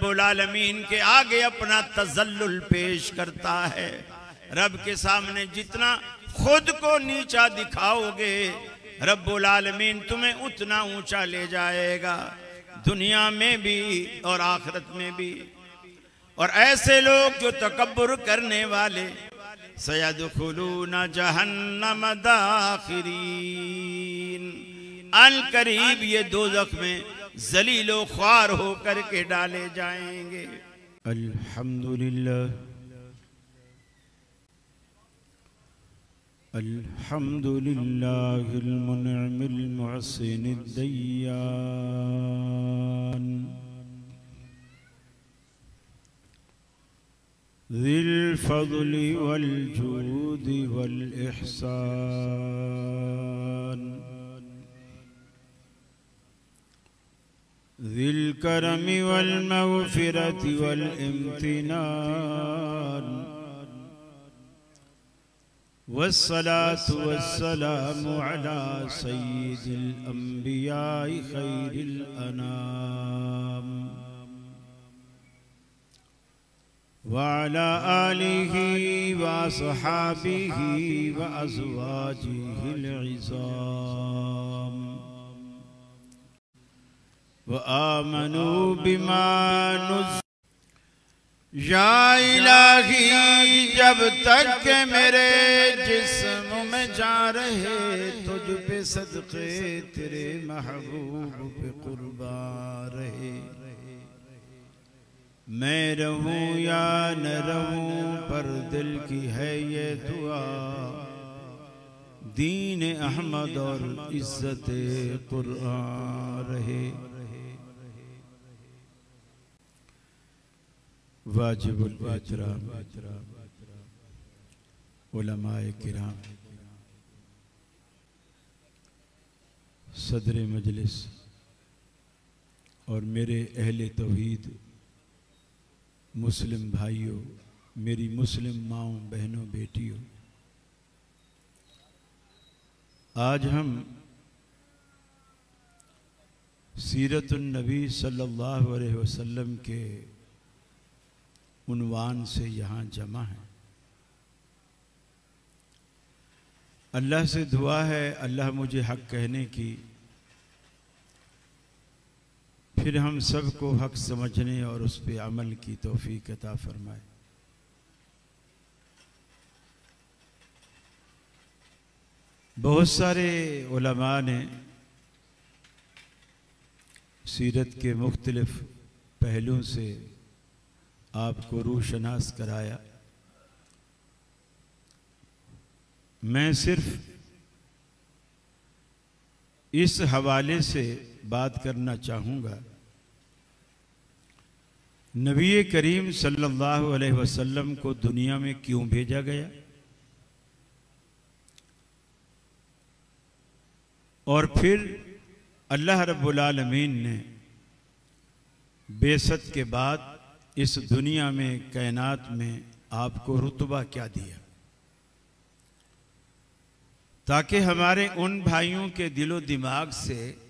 रब्बुल आलमीन के आगे अपना तज़ल्लुल पेश करता है। रब के सामने जितना खुद को नीचा दिखाओगे, रब्बुल आलमीन तुम्हें उतना ऊंचा ले जाएगा, दुनिया में भी और आखिरत में भी। और ऐसे लोग जो तकब्बुर करने वाले, सयदखुलून जहन्नम दाखिरीन, अल करीब ये दोज़ख में ज़लीलो ख्वार होकर के डाले जाएंगे। अल्हम्दुलिल्लाह अल्हम्दुलिल्लाहिल मुनइमिल मुहसिनिद दय्यान ज़िल फ़ज़्लि वल जूदि वल इहसान ज़िल करमि वल मग़फ़िरति वल इम्तिनान वस्सलातु वस्सलामु अला सय्यिदिल अंबियाइ खैरिल अनाम व अला आलिहि व अस्हाबिहि व अज़वाजिहिल इज़ाम व आमनू बिमा नुज़्ज़िला। या इलाही, जब तक के मेरे जिस्म में जा रहे, तुझ पे सदक़े तेरे महबूब पे कुर्बान रहे। मैं रहूं या न रहूं, पर दिल की है ये दुआ, दीन अहमद और इज्जत कुरान रहे। वाजिबुल एहतराम उलमाए किराम, सदर मजलिस और मेरे अहले तौहीद मुस्लिम भाइयों, मेरी मुस्लिम माओं बहनों बेटियों, आज हम सीरतुन नबी सल्लल्लाहु अलैहि वसल्लम के उन्वान से यहाँ जमा है। अल्लाह से दुआ है, अल्लाह मुझे हक कहने की, फिर हम सबको हक समझने और उस पे अमल की तौफीक अता फरमाए। बहुत सारे उलमा ने सीरत के मुख्तलिफ पहलुओं से आपको रूशनास कराया। मैं सिर्फ इस हवाले से बात करना चाहूँगा, नबी करीम सल्लल्लाहु अलैहि वसल्लम को दुनिया में क्यों भेजा गया और फिर अल्लाह रब्बुल आलमीन ने बेसत के बाद इस दुनिया में, कायनात में आपको रुतबा क्या दिया, ताकि हमारे उन भाइयों के दिलो दिमाग से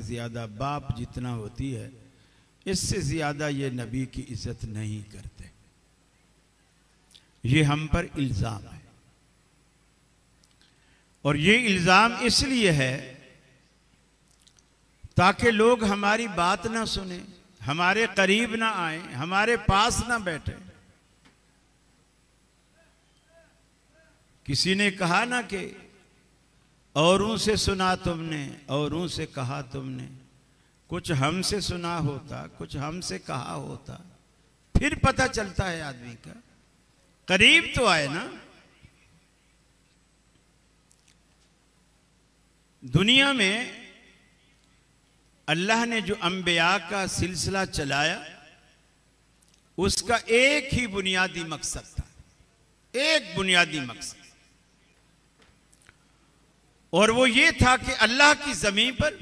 ज्यादा बाप जितना होती है, इससे ज्यादा ये नबी की इज्जत नहीं करते। ये हम पर इल्जाम है और ये इल्जाम इसलिए है ताकि लोग हमारी बात ना सुने, हमारे करीब ना आए, हमारे पास ना बैठे। किसी ने कहा ना कि औरों से सुना तुमने, औरों से कहा तुमने, कुछ हमसे सुना होता, कुछ हमसे कहा होता, फिर पता चलता है आदमी का। करीब तो आए ना। दुनिया में अल्लाह ने जो अंबिया का सिलसिला चलाया, उसका एक ही बुनियादी मकसद था, एक बुनियादी मकसद, और वो ये था कि अल्लाह की जमीन पर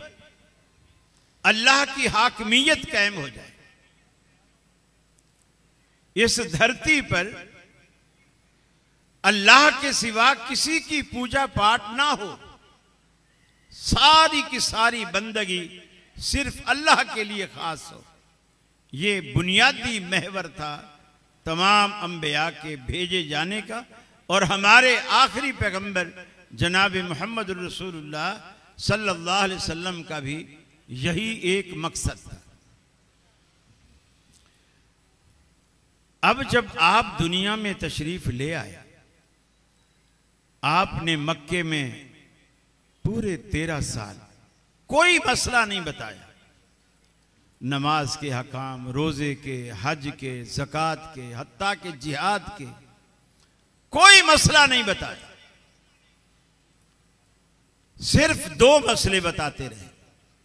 अल्लाह की हाकमियत कायम हो जाए। इस धरती पर अल्लाह के सिवा किसी की पूजा पाठ ना हो, सारी की सारी बंदगी सिर्फ अल्लाह के लिए खास हो। ये बुनियादी महवर था तमाम अंबिया के भेजे जाने का, और हमारे आखिरी पैगंबर जनाब मोहम्मद रसूलुल्लाह सल्लल्लाहु अलैहि वसल्लम का भी यही एक मकसद था। अब जब आप दुनिया में तशरीफ ले आए, आपने मक्के में पूरे 13 साल कोई मसला नहीं बताया, नमाज के हकाम, रोजे के, हज के, ज़कात के, हत्ता के जिहाद के, कोई मसला नहीं बताया। सिर्फ 2 मसले बताते रहे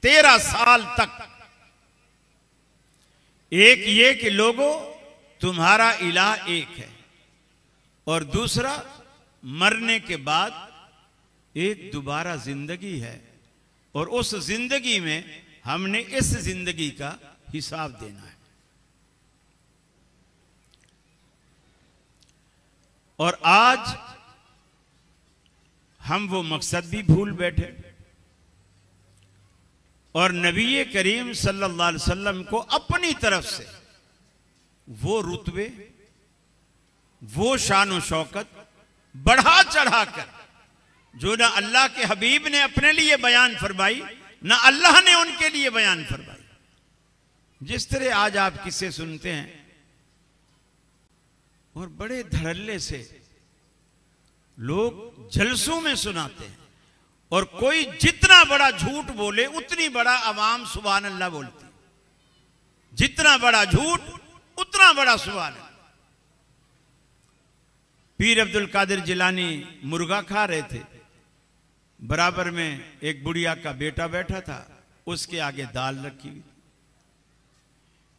13 साल तक। एक ये कि लोगों, तुम्हारा इलाह एक है, और दूसरा मरने के बाद एक दोबारा जिंदगी है, और उस जिंदगी में हमने इस जिंदगी का हिसाब देना है। और आज हम वो मकसद भी भूल बैठे, और नबी करीम सल्लल्लाहु अलैहि वसल्लम को अपनी तरफ से वो रुतबे, वो शान व शौकत बढ़ा चढ़ाकर जो ना अल्लाह के हबीब ने अपने लिए बयान फरमाई, ना अल्लाह ने उनके लिए बयान फरमाई। जिस तरह आज आप किस्से सुनते हैं और बड़े धड़ल्ले से लोग जलसों में सुनाते हैं, और कोई जितना बड़ा झूठ बोले उतनी बड़ा अवाम सुभान अल्लाह बोलती, जितना बड़ा झूठ उतना बड़ा सुभान अल्लाह। पीर अब्दुल कादिर जिलानी मुर्गा खा रहे थे, बराबर में एक बुढ़िया का बेटा बैठा था, उसके आगे दाल रखी हुई।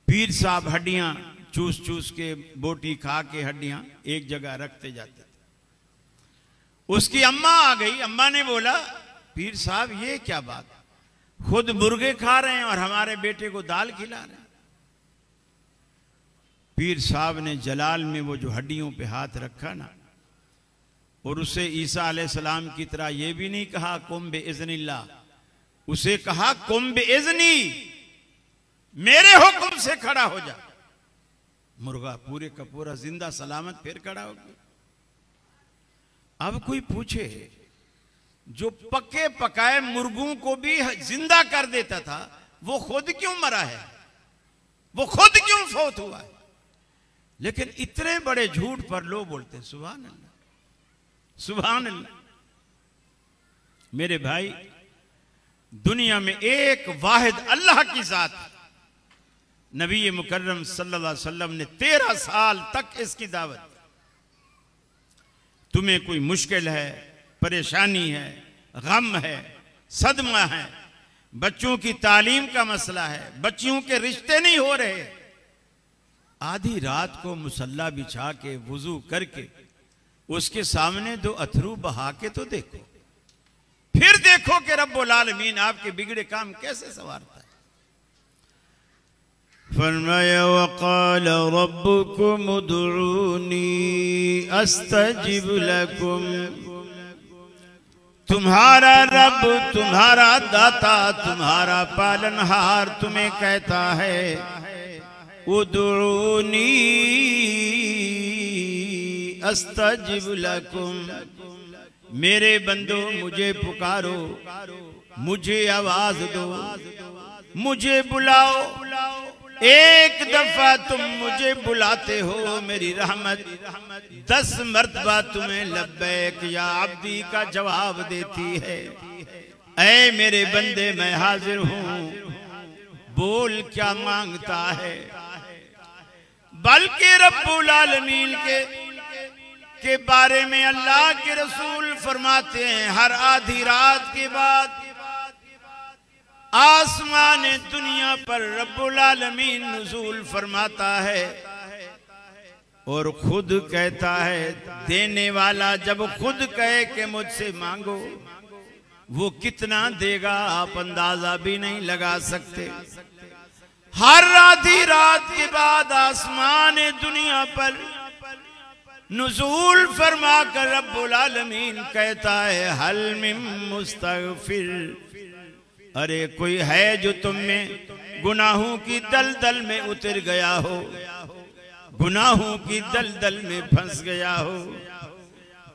पीर साहब हड्डियां चूस चूस के, बोटी खा के हड्डियां एक जगह रखते जाते थे। उसकी अम्मा आ गई, अम्मा ने बोला, पीर साहब ये क्या बात, खुद मुर्गे खा रहे हैं और हमारे बेटे को दाल खिला रहे हैं। पीर साहब ने जलाल में वो जो हड्डियों पे हाथ रखा ना, और उसे ईसा अलैहिस्सलाम की तरह ये भी नहीं कहा कुम बिइज़्निल्लाह, उसे कहा कुम बिइज़्नी, मेरे हुक्म से खड़ा हो जा। मुर्गा पूरे का पूरा जिंदा सलामत फिर खड़ा हो गया। अब कोई पूछे, जो पके पकाए मुर्गों को भी जिंदा कर देता था, वो खुद क्यों मरा है, वो खुद क्यों फौत हुआ है? लेकिन इतने बड़े झूठ पर लोग बोलते सुभान अल्लाह, सुभान अल्लाह। मेरे भाई, दुनिया में एक वाहिद अल्लाह की जात है। नबी मुकर्रम सल्लल्लाहु अलैहि वसल्लम ने 13 साल तक इसकी दावत। तुम्हें कोई मुश्किल है, परेशानी है, गम है, सदमा है, बच्चों की तालीम का मसला है, बच्चियों के रिश्ते नहीं हो रहे, आधी रात को मुसल्ला बिछा के वुजू करके उसके सामने 2 अथरू बहा के तो देखो, फिर देखो कि रब्बुल आलमीन आपके बिगड़े काम कैसे संवारता है। फरमाया वक़ाल रब्बुकुम उदऊनी अस्तजिब लकुम, तुम्हारा रब, तुम्हारा दाता, तुम्हारा पालनहार तुम्हें कहता है उदऊनी अस्तजिब लकुम, मेरे बंदो मुझे पुकारो, मुझे आवाज दो, मुझे बुलाओ। एक दफा तुम मुझे बुलाते हो, मेरी रहमत 10 मर्तबा तुम्हें लब्बैक या अब्दी का जवाब देती है। ऐ मेरे बंदे मैं हाजिर हूं, बोल क्या मांगता है। बल्कि रब्बुल आलमीन के बारे में अल्लाह के रसूल फरमाते हैं, हर आधी रात के बाद आसमान दुनिया पर रब्बुल आलमीन नुज़ूल फरमाता है और खुद कहता है, देने वाला जब खुद कहे कि मुझसे मांगो, वो कितना देगा आप अंदाजा भी नहीं लगा सकते। हर आधी रात के बाद आसमान दुनिया पर नुज़ूल फरमा कर रब्बुल आलमीन कहता है, हल मिन मुस्तगफिर, अरे कोई है जो तुम में गुनाहों की दलदल में उतर गया हो, गुनाहों की दलदल में फंस गया हो।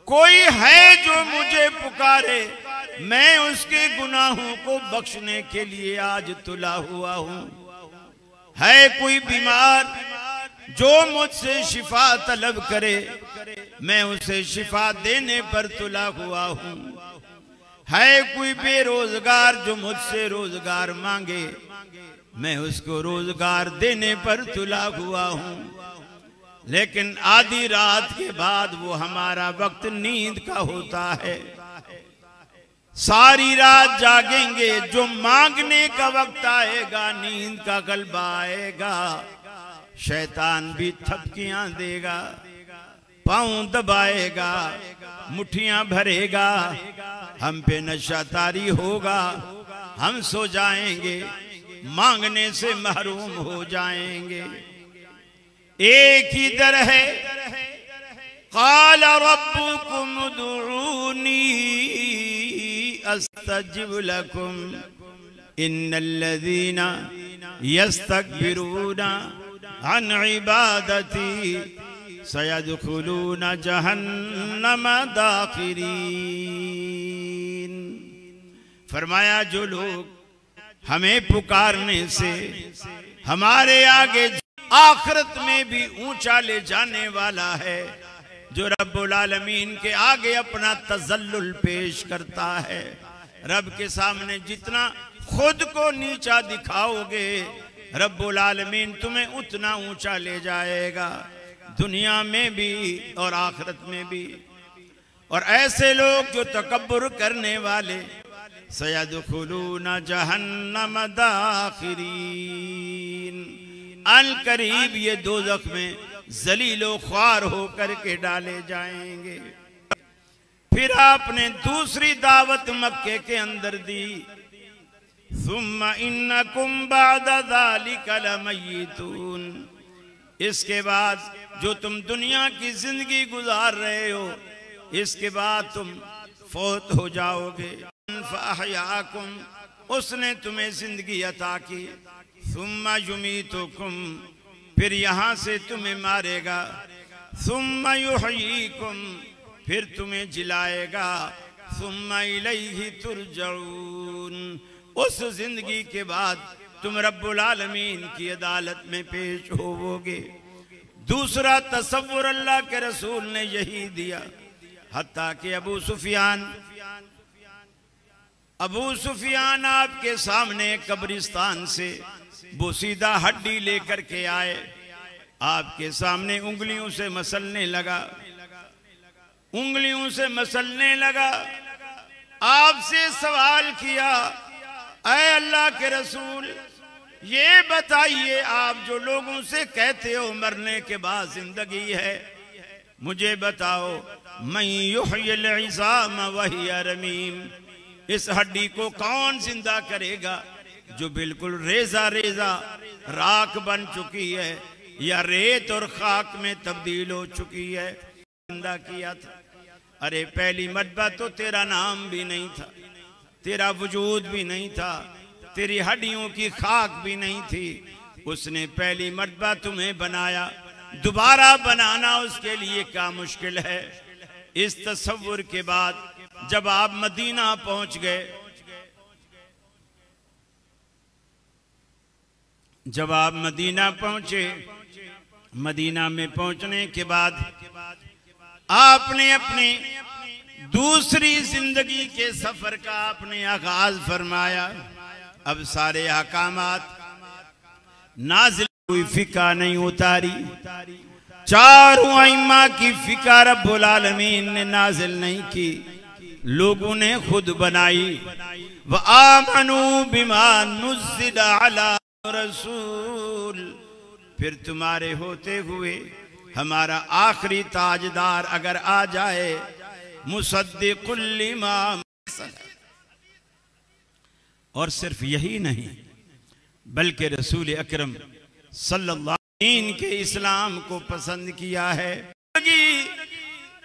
कोई है जो मुझे पुकारे, मैं उसके गुनाहों को बख्शने के लिए आज तुला हुआ हूं। है कोई बीमार जो मुझसे शिफा तलब करे, मैं उसे शिफा देने पर तुला हुआ हूं। है कोई बेरोजगार जो मुझसे रोजगार मांगे, मैं उसको रोजगार देने पर तुला हुआ हूं। लेकिन आधी रात के बाद वो हमारा वक्त नींद का होता है, सारी रात जागेंगे। जो मांगने का वक्त आएगा, नींद का गलबा आएगा, शैतान भी थपकियां देगा, पांव दबाएगा, मुट्ठियां भरेगा, हम पे नशा तारी होगा, हम सो जाएंगे, मांगने से महरूम हो जाएंगे। एक ही दर है, क़ाल रब्बुकुम उदऊनी अस्तजिब लकुम इन्नल्लज़ीना यस्तकबिरूना अन इबादती सयदखुलूना जहन्नम दाखिरीन। फरमाया जो लोग हमें पुकारने से हमारे आगे आखिरत में भी ऊंचा ले जाने वाला है, जो रब्बुल आलमीन के आगे अपना तज़ल्लुल पेश करता है, रब के सामने जितना खुद को नीचा दिखाओगे, रब्बुल आलमीन तुम्हें उतना ऊंचा ले जाएगा, दुनिया में भी और आखिरत में भी। और ऐसे लोग जो तकब्बुर करने वाले, सयदखुलूना जहन्नम दाखिरीन, अल करीब ये दोज़ख में जलीलो ख्वार होकर के डाले जाएंगे। फिर आपने दूसरी दावत मक्के के अंदर दी, सुम्मा इन्नकुम बअदा ज़ालिका लमय्यितून, इसके बाद जो तुम दुनिया की जिंदगी गुजार रहे हो, इसके बाद तुम फौत हो जाओगे। फ़अहयाकुम, उसने तुम्हें जिंदगी अता की, सुम्मा युमीतुकुम, फिर यहाँ से तुम्हें मारेगा, सुम्मा युहयीकुम, फिर तुम्हें जिलाएगा, सुम्मा इलैहि तुरजऊन, उस जिंदगी के बाद तुम रब्बुल आलमीन की अदालत में पेश होवोगे। दूसरा तसव्वुर अल्लाह के रसूल ने यही दिया, हत्ता कि अबू सुफियान आपके सामने कब्रिस्तान से बोसीदा हड्डी लेकर के आए, आपके सामने उंगलियों से मसलने लगा, उंगलियों से मसलने लगा। आपसे सवाल किया, ऐ अल्लाह के रसूल, ये बताइए, आप जो लोगों से कहते हो मरने के बाद जिंदगी है, मुझे बताओ, मैं युहयिल इज़ाम वहिय रमीम, इस हड्डी को कौन जिंदा करेगा जो बिल्कुल रेजा रेजा राख बन चुकी है या रेत और खाक में तब्दील हो चुकी है, जिंदा किया था। अरे पहली मरतबा तो तेरा नाम भी नहीं था, तेरा वजूद भी नहीं था, तेरी हड्डियों की खाक भी नहीं थी, उसने पहली मरतबा तुम्हें बनाया, दोबारा बनाना उसके लिए क्या मुश्किल है। इस तसव्वुर के बाद जब आप मदीना पहुंच गए, जब आप मदीना पहुंचे, मदीना में पहुंचने के बाद आपने अपनी दूसरी जिंदगी के सफर का आपने आगाज फरमाया। अब सारे अहकामात नाज़िल, कोई फिका नहीं उतारी, चारों अइम्मा की फिका रब्बुल आलमीन ने नाज़िल नहीं की, लोगों ने खुद बनाई। व आमनू बिमा नुज़्ज़िला अला रसूल, फिर तुम्हारे होते हुए हमारा आखिरी ताजदार अगर आ जाए, मुसद्दिकुल लिमा, और सिर्फ यही नहीं बल्कि रसूल अकरम सल्लल्लाहु अलैहि वसल्लम के इस्लाम को पसंद किया है।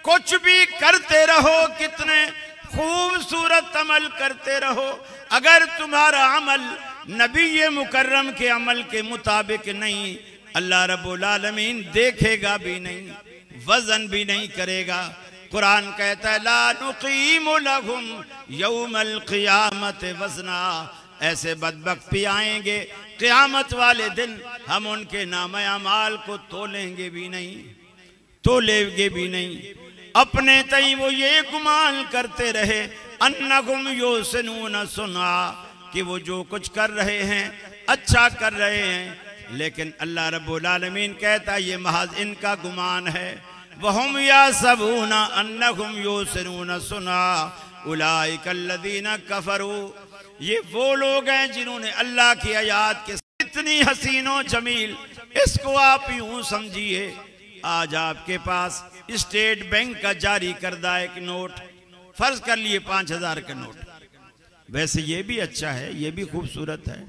कुछ भी करते रहो, कितने खूबसूरत अमल करते रहो। अगर तुम्हारा अमल नबी मुकर्रम के अमल के मुताबिक नहीं, अल्लाह रब्बुल आलमीन देखेगा भी नहीं, वजन भी नहीं करेगा। कुरान कहता है ला नुकीमु लहुम यौमल क़ियामत वज़ना, ऐसे बदबख्त भी आएंगे क़ियामत वाले दिन, हम उनके नामे अमाल को तोलेंगे भी नहीं, तोलेंगे भी नहीं। अपने तई वो ये गुमान करते रहे अन्नहुम युहसिनून सुन्ना, कि वो जो कुछ कर रहे हैं अच्छा कर रहे हैं, लेकिन अल्लाह रब्बुल आलमीन कहता है ये महज इनका गुमान है। वहुम यासबूना अन्नहुम युहसिनून सुन्ना उलाइकल्लज़ीना कफरू, ये वो लोग हैं जिन्होंने अल्लाह की आयात के इतनी हसीनो जमील, इसको आप यूं समझिए आज आपके पास स्टेट बैंक का जारी करदा एक नोट, फर्ज कर लिए 5000 का नोट, वैसे ये भी अच्छा है, ये भी खूबसूरत है,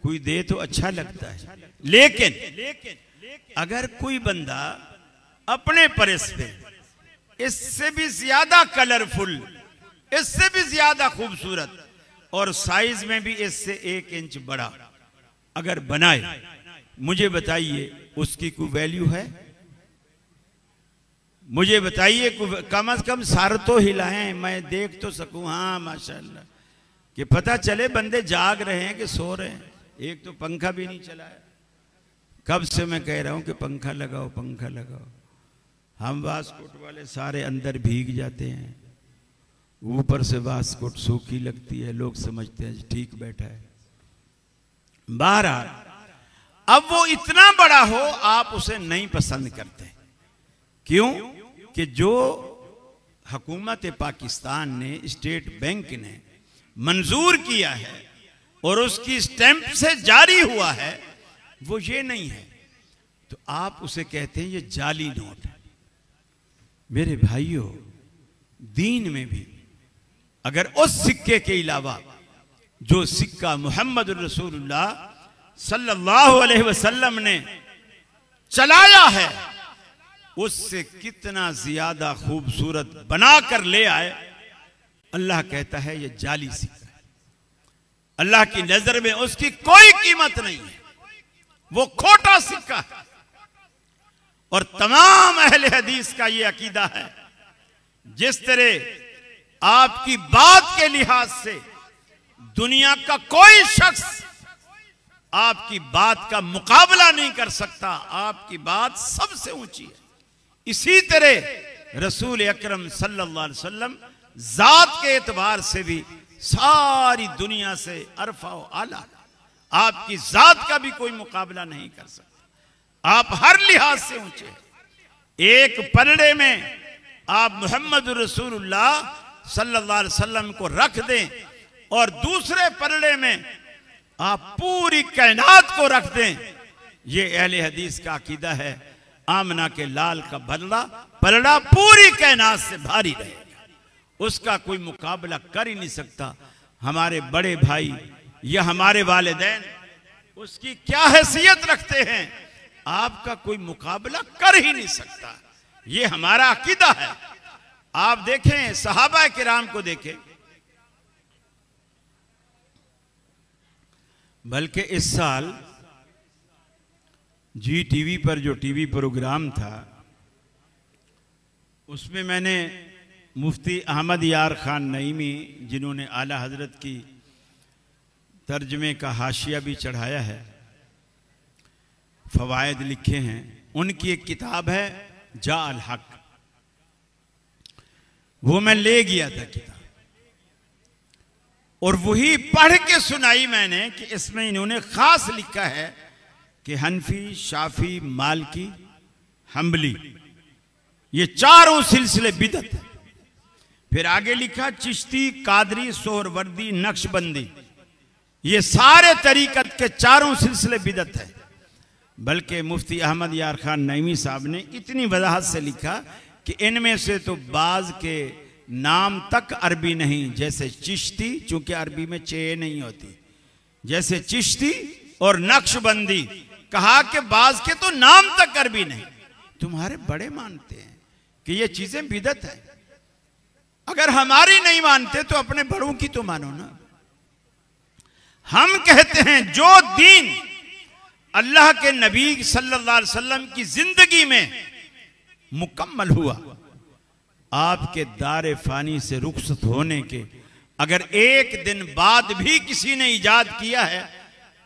कोई दे तो अच्छा लगता है, लेकिन अगर कोई बंदा अपने परस पे इससे भी ज्यादा कलरफुल, इससे भी ज्यादा खूबसूरत और साइज में भी इससे 1 इंच बड़ा अगर बनाए, मुझे बताइए उसकी कोई वैल्यू है? मुझे बताइए, कम से कम सर तो हिलाएं, मैं देख तो सकूं, हाँ माशाल्लाह, कि पता चले बंदे जाग रहे हैं कि सो रहे हैं। एक तो पंखा भी नहीं चलाया, कब से मैं कह रहा हूं कि पंखा लगाओ, पंखा लगाओ। हम वास्कोट वाले सारे अंदर भीग जाते हैं, ऊपर से वास्कोट सूखी लगती है, लोग समझते हैं ठीक बैठा है। बहरहाल अब वो इतना बड़ा हो आप उसे नहीं पसंद करते, क्यों कि जो हुकूमत पाकिस्तान ने, स्टेट बैंक ने मंजूर किया है और उसकी स्टैंप से जारी हुआ है वो ये नहीं है, तो आप उसे कहते हैं ये जाली नोट है। मेरे भाइयों, दीन में भी अगर उस सिक्के के अलावा जो सिक्का मोहम्मद रसूलुल्लाह सल्लल्लाहु अलैहि वसल्लम ने चलाया है उससे कितना ज्यादा खूबसूरत बनाकर ले आए, अल्लाह कहता है ये जाली सिक्का है, अल्लाह की नजर में उसकी कोई कीमत नहीं है, वो खोटा सिक्का है। और तमाम अहले हदीस का ये अकीदा है, जिस तरह आपकी बात के लिहाज से दुनिया का कोई शख्स आपकी बात का मुकाबला नहीं कर सकता, आपकी बात सबसे ऊंची है, इसी तरह रसूल अकरम सल्लल्लाहु अलैहि वसल्लम जात के एतबार से भी सारी दुनिया से अरफा व आला, आपकी जात का भी कोई मुकाबला नहीं कर सकता, आप हर लिहाज से ऊंचे हैं। एक पलड़े में आप मोहम्मद रसूलुल्लाह सल्लल्लाहु अलैहि वसल्लम को रख दें और दूसरे पलड़े में आप पूरी कायनात को रख दें, ये अहले हदीस का अकीदा है। आमना के लाल का पलड़ा पूरी कायनात से भारी रहेगा, उसका कोई मुकाबला कर ही नहीं सकता। हमारे बड़े भाई या हमारे वालिदैन उसकी क्या हैसियत रखते हैं, आपका कोई मुकाबला कर ही नहीं सकता, ये हमारा अकीदा है। आप देखें सहाबा किराम को देखें, बल्कि इस साल जी टीवी पर जो टीवी प्रोग्राम था उसमें मैंने मुफ्ती अहमद यार खान नईमी, जिन्होंने आला हजरत की तर्जमे का हाशिया भी चढ़ाया है, फवायद लिखे हैं, उनकी एक किताब है जा अल हक, वो मैं ले गया था किताब और वही पढ़ के सुनाई मैंने कि इसमें इन्होंने खास लिखा है कि हनफी, शाफी, मालकी, हम्बली ये चारों सिलसिले बिदत है। फिर आगे लिखा चिश्ती, कादरी, सोहरवर्दी, नक्शबंदी, ये सारे तरीकत के चारों सिलसिले बिदत है। बल्कि मुफ्ती अहमद यार खान नईमी साहब ने इतनी वजाहत से लिखा कि इनमें से तो बाज के नाम तक अरबी नहीं, जैसे चिश्ती, चूंकि अरबी में चे नहीं होती, जैसे चिश्ती और नक्शबंदी, कहा कि बाज के तो नाम तक अरबी नहीं। तुम्हारे बड़े मानते हैं कि ये चीजें बिदत है, अगर हमारी नहीं मानते तो अपने बड़ों की तो मानो ना। हम कहते हैं जो दीन अल्लाह के नबी सल्लल्लाहु अलैहि वसल्लम की जिंदगी में मुकम्मल हुआ, आपके दारे फानी से रुखसत होने के अगर एक दिन बाद भी किसी ने इजाद किया है,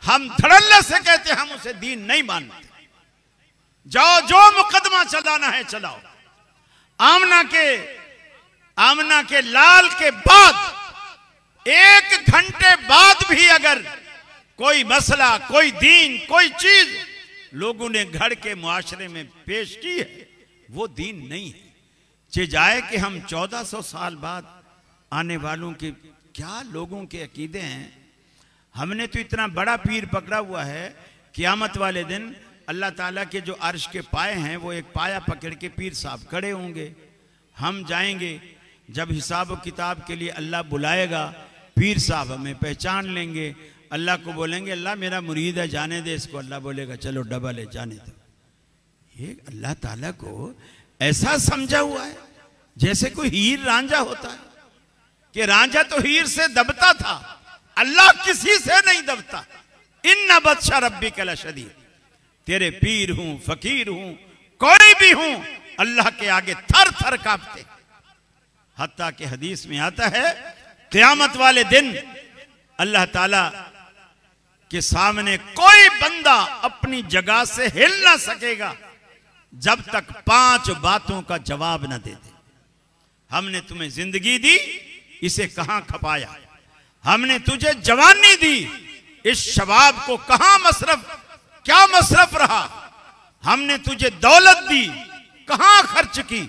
हम धड़ल्ले से कहते हैं हम उसे दीन नहीं मानते। जाओ जो मुकदमा चलाना है चलाओ। आमना के लाल के बाद 1 घंटे बाद भी अगर कोई मसला, कोई दीन, कोई चीज लोगों ने घर के मुआशरे में पेश की है, वो दीन नहीं है। चे जाए कि हम 1400 साल बाद आने वालों के क्या लोगों के अकीदे हैं। हमने तो इतना बड़ा पीर पकड़ा हुआ है, क़यामत वाले दिन अल्लाह ताला के जो अर्श के पाए हैं वो एक पाया पकड़ के पीर साहब खड़े होंगे। हम जाएंगे, जब हिसाब किताब के लिए अल्लाह बुलाएगा, पीर साहब हमें पहचान लेंगे, अल्लाह को बोलेंगे अल्लाह मेरा मुरीद है जाने दे इसको। अल्लाह बोलेगा चलो डबल है जाने दो। ये अल्लाह ताला को ऐसा समझा हुआ है जैसे कोई हीर रांझा होता है, कि रांझा तो हीर से दबता था, अल्लाह किसी से नहीं दबता। इन्ना बदशा रब्बिका लशदीद। तेरे पीर हूं, फकीर हूं, कोई भी हूं, अल्लाह के आगे थर थर कांपते। हत्ता के हदीस में आता है क़यामत वाले दिन अल्लाह ताला के सामने कोई बंदा अपनी जगह से हिल ना सकेगा जब तक 5 बातों का जवाब न दे दे। हमने तुम्हें जिंदगी दी, इसे कहां खपाया? हमने तुझे जवानी दी, इस शबाब को कहां क्या मसरफ रहा? हमने तुझे दौलत दी, कहां खर्च की?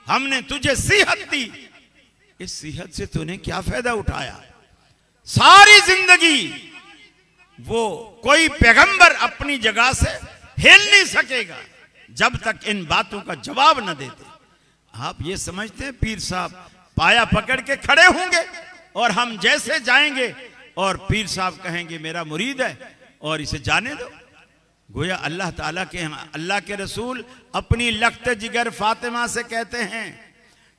हमने तुझे सेहत दी, इस सेहत से तूने क्या फायदा उठाया? सारी जिंदगी वो कोई पैगंबर अपनी जगह से हिल नहीं सकेगा जब तक इन बातों का जवाब न देते। आप ये समझते हैं पीर साहब पाया पकड़ के खड़े होंगे और हम जैसे जाएंगे और पीर साहब कहेंगे मेरा मुरीद है और इसे जाने दो? गोया अल्लाह के रसूल अपनी लख्त जिगर फातिमा से कहते हैं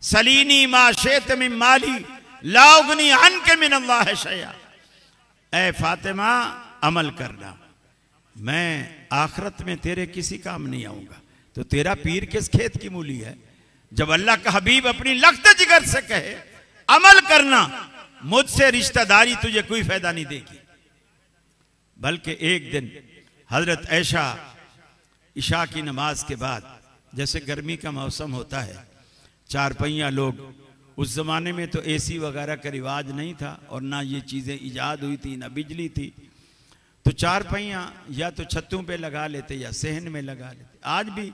सलीनी मा शेत मिन माली ला उगनी अन्के मिन अल्लाह शैया। ऐ फातिमा अमल करना, मैं आखिरत में तेरे किसी काम नहीं आऊंगा। तो तेरा पीर किस खेत की मूली है? जब अल्लाह का हबीब अपनी लख्त जिगर से कहे अमल करना, मुझसे रिश्तेदारी तुझे कोई फायदा नहीं देगी। बल्कि एक दिन हजरत ऐशा इशा की नमाज के बाद, जैसे गर्मी का मौसम होता है, 4 पहिया लोग, उस जमाने में तो एसी वगैरह का रिवाज नहीं था और ना ये चीजें इजाद हुई थी, ना बिजली थी, तो 4 पहिया या तो छतों पे लगा लेते या सहन में लगा लेते। आज भी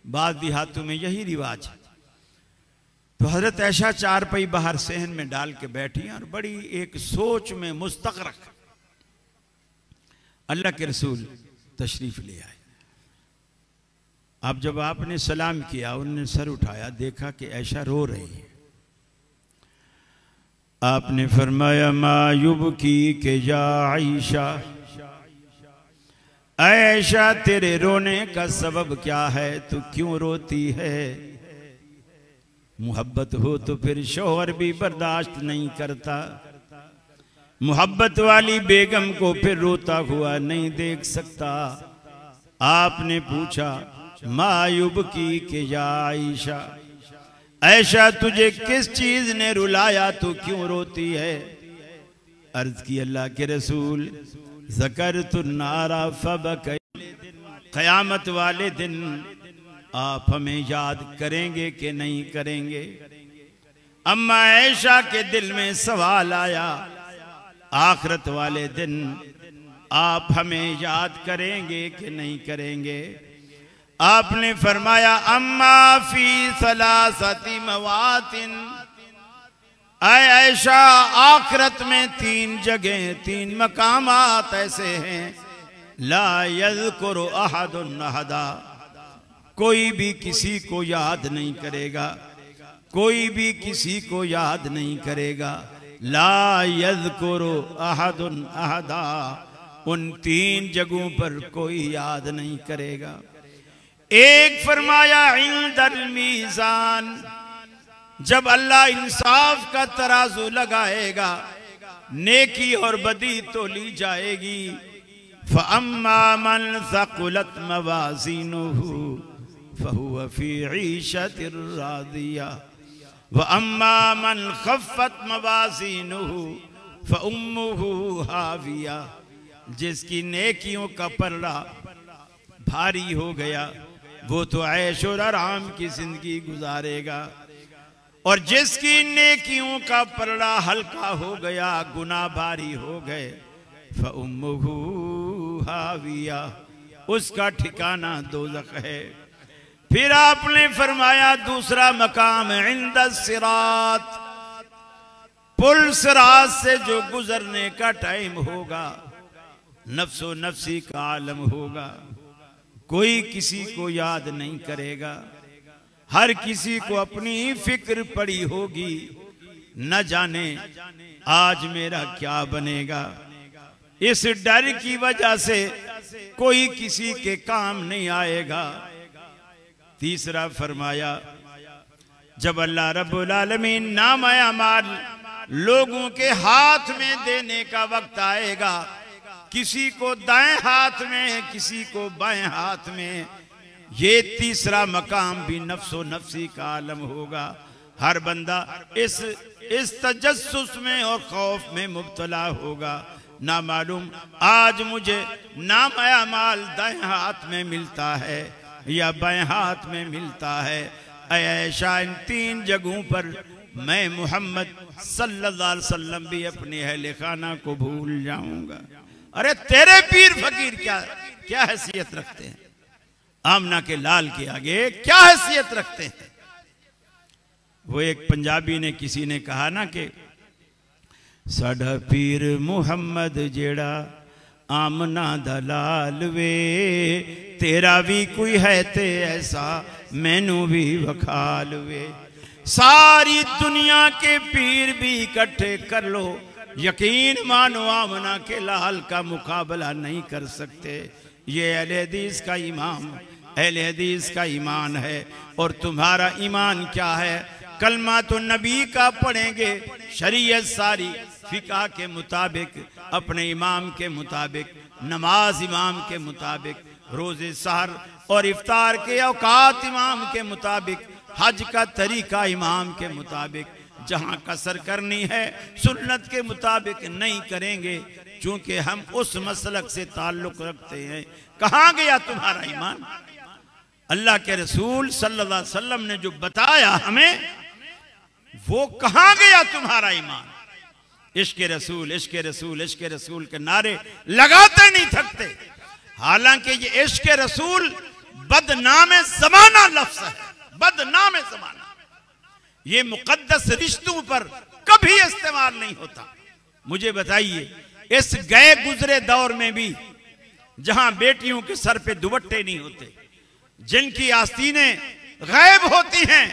बाद देहातों में यही रिवाज है। तो हजरत ऐशा 4 पही बाहर सहन में डाल के बैठी और बड़ी एक सोच में मुस्तगरक। अल्लाह के रसूल तशरीफ ले आए। अब जब आपने सलाम किया, उन्होंने सर उठाया, देखा कि ऐशा रो रही है। आपने फरमाया मायुब की के या आयशा, ऐशा तेरे रोने का सबब क्या है? तू क्यों रोती है? मोहब्बत हो तो फिर शौहर भी बर्दाश्त नहीं करता। मोहब्बत वाली बेगम को फिर रोता हुआ नहीं देख सकता। आपने पूछा मायूब की के या आयशा, ऐशा तुझे किस चीज ने रुलाया, तू क्यों रोती है? अर्ज की अल्लाह के रसूल ज़करतु नारा फबकै, क़यामत वाले दिन आप हमें याद करेंगे कि नहीं करेंगे? अम्मा ऐशा के दिल में सवाल आया, आखिरत वाले दिन आप हमें याद करेंगे कि नहीं करेंगे? आपने फरमाया अम्मा फी सलासति मवातिन, ऐशा आखिरत में 3 जगह 3 मकामात ऐसे हैं, ला यज़कुरु अहदुन अहदा, कोई भी किसी को याद नहीं करेगा, कोई भी किसी को याद नहीं करेगा। ला यज़कुरु अहदुन अहदा, उन 3 जगहों पर कोई याद नहीं करेगा। एक फरमाया इंदल मीज़ान, जब अल्लाह इंसाफ का तराजू लगाएगा, नेकी और बदी तो ली जाएगी। फ़अम्मा मन सक़ुलत मवाज़ीनुहु फ़हुव फ़ी ईशतिर रादिया व अम्मा मन ख़फ़्फ़त मवाज़ीनुहु फ़उम्मुहु हाविया। जिसकी नेकियों का पल्ला भारी हो गया वो तो ऐश और आराम की जिंदगी गुजारेगा, और जिसकी नेकियों का पल्ला हल्का हो गया, गुनाह भारी हो गए, फ़उम्मुहु हाविया, उसका ठिकाना दोज़ख है। फिर आपने फरमाया दूसरा मकाम इंदस सिरात, पुल सिरात से जो गुजरने का टाइम होगा, नफ्सो नफ्सी का आलम होगा, कोई किसी को याद नहीं करेगा, हर किसी को अपनी फिक्र पड़ी होगी, न जाने आज मेरा क्या बनेगा। इस डर की वजह से कोई किसी के काम नहीं आएगा। तीसरा फरमाया जब अल्लाह रब्बुल आलमीन नामा अमाल लोगों के हाथ में देने का वक्त आएगा, किसी को दाएं हाथ में, किसी को बाएं हाथ में, ये तीसरा मकाम भी नफ्सो नफ्सी का आलम होगा। हर बंदा इस तजस्सुस में और खौफ में मुब्तला होगा। ना मालूम आज मुझे नामा माल दाएं हाथ में मिलता है या बाएं हाथ में मिलता है। ऐशा इन तीन जगहों पर मैं मोहम्मद सल्लल्लाहु अलैहि वसल्लम भी अपने अहले खाना को भूल जाऊंगा। अरे तेरे पीर फकीर क्या हैसियत रखते हैं, आमना के लाल के आगे क्या हैसियत रखते हैं। वो एक पंजाबी ने किसी ने कहा ना कि साडा पीर मुहम्मद जेड़ा आमना दलाल वे, तेरा भी कोई है ते ऐसा मैनू भी वखाल वे। सारी दुनिया के पीर भी इकट्ठे कर लो, यकीन मानो आमना के लाल का मुकाबला नहीं कर सकते। ये अहले हदीस का इमाम, अहले हदीस का ईमान है। और तुम्हारा ईमान क्या है? कलमा तो नबी का पढ़ेंगे, शरीयत सारी फिका के मुताबिक, अपने इमाम के मुताबिक, नमाज इमाम के मुताबिक, रोजे सहर और इफ्तार के औकात इमाम के मुताबिक, हज का तरीका इमाम के मुताबिक, जहां कसर करनी है सुन्नत के मुताबिक नहीं करेंगे, चूंकि हम उस मसलक से ताल्लुक रखते हैं। कहां गया तुम्हारा ईमान? अल्लाह के रसूल सल्लल्लाहु अलैहि वसल्लम ने जो बताया हमें, वो कहां गया तुम्हारा ईमान? इश्क रसूल, इश्क रसूल, इश्क रसूल के नारे लगाते नहीं थकते। हालांकि ये इश्क रसूल बदनाम ज़माना लफ्ज़ है, बदनाम ज़माना। ये मुक़द्दस रिश्तों पर कभी इस्तेमाल नहीं होता। मुझे बताइए, इस गए गुजरे दौर में भी जहां बेटियों के सर पे दुपट्टे नहीं होते, जिनकी आस्तीनें गायब होती हैं,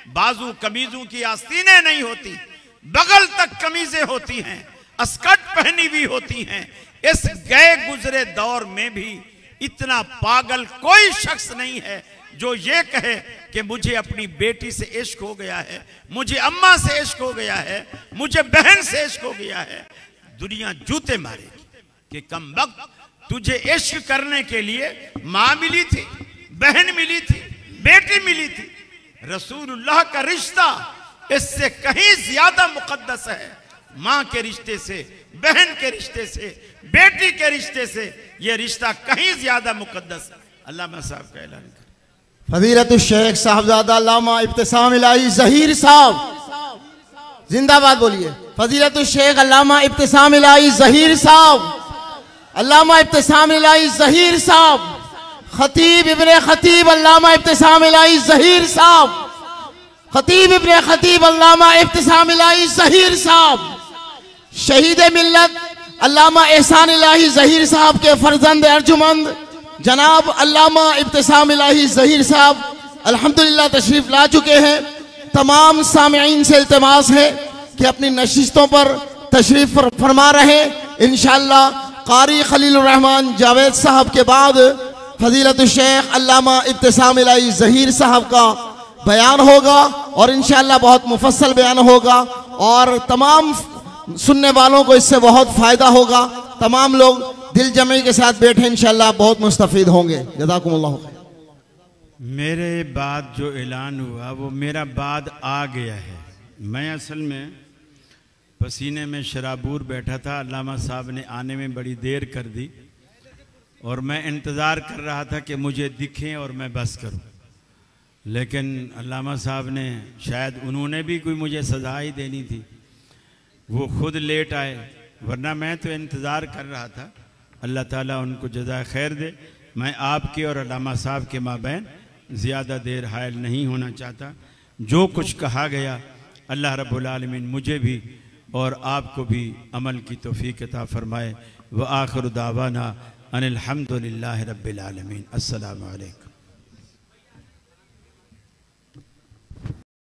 बाजू कमीजों की आस्तीनें नहीं होती, बगल तक कमीजें होती हैं, स्कर्ट पहनी हुई होती हैं, इस गए गुजरे दौर में भी इतना पागल कोई शख्स नहीं है जो ये कहे कि मुझे अपनी बेटी से इश्क हो गया है, मुझे अम्मा से इश्क हो गया है, मुझे बहन से इश्क हो गया है। दुनिया जूते मारेगी कि कम वक्त, तुझे इश्क करने के लिए माँ मिली थी, बहन मिली थी, बेटी मिली थी। रसूलुल्लाह का रिश्ता इससे कहीं ज्यादा मुकद्दस है। माँ के रिश्ते से, बहन के रिश्ते से, बेटी के रिश्ते से, यह रिश्ता कहीं ज्यादा मुकद्दस। अल्लामा साहब का ऐलान कर। फजीलतुल शेख साहबजादा अल्लामा इब्तिसाम इलाही ज़हीर साहब जिंदाबाद बोलिए। फजीलतुल शेख अल्लामा इब्तिसाम इलाही ज़हीर साहब, अल्लामा इब्तिसाम इलाही ज़हीर साहब, खतीब इब्ने खतीब अल्लामा इब्तिसाम इलाही ज़हीर साहब, खतीब इब्ने खतीब अल्लामा इब्तिसाम इलाही ज़हीर साहब, शहीद मिल्लत अल्लामा एहसान इलाही ज़हीर साहब के फर्जंद अर्जुमंद जनाब अल्लामा इब्तिसाम इलाही ज़हीर साहब अल्हम्दुलिल्लाह तशरीफ़ ला चुके हैं। तमाम सामिईन से इल्तिमास है कि अपनी नशिस्तों पर तशरीफ़ फरमा रहे। इंशाअल्लाह कारी खलीलुर रहमान जावेद साहब के बाद फजीलतुल शेख अल्लामा इब्तिसाम इलाही ज़हीर साहब का बयान होगा और इंशाअल्लाह बहुत मुफस्सल बयान होगा और तमाम सुनने वालों को इससे बहुत फ़ायदा होगा। तमाम लोग दिल जमी के साथ बैठे इंशाअल्लाह बहुत मुस्तफ़ीद होंगे। जज़ाकुमुल्लाह खैर। मेरे बाद जो ऐलान हुआ वो मेरा बाद आ गया है। मैं असल में पसीने में शराबूर बैठा था। अल्लामा साहब ने आने में बड़ी देर कर दी और मैं इंतज़ार कर रहा था कि मुझे दिखें और मैं बस करूं, लेकिन अल्लामा साहब ने, शायद उन्होंने भी कोई मुझे सज़ा ही देनी थी, वो खुद लेट आए, वरना मैं तो इंतज़ार कर रहा था। अल्लाह ताला उनको जज़ा खैर दे। मैं आपके और अल्लामा साहब के माबैन ज़्यादा देर हायल नहीं होना चाहता। जो कुछ कहा गया अल्लाह रब्बुल आलमीन मुझे भी और आपको भी अमल की तौफीक अता फरमाए। व आखिर दावाना अनिल हम्दुलिल्लाहि रब्बिल आलमीन। अस्सलामु अलैकुम।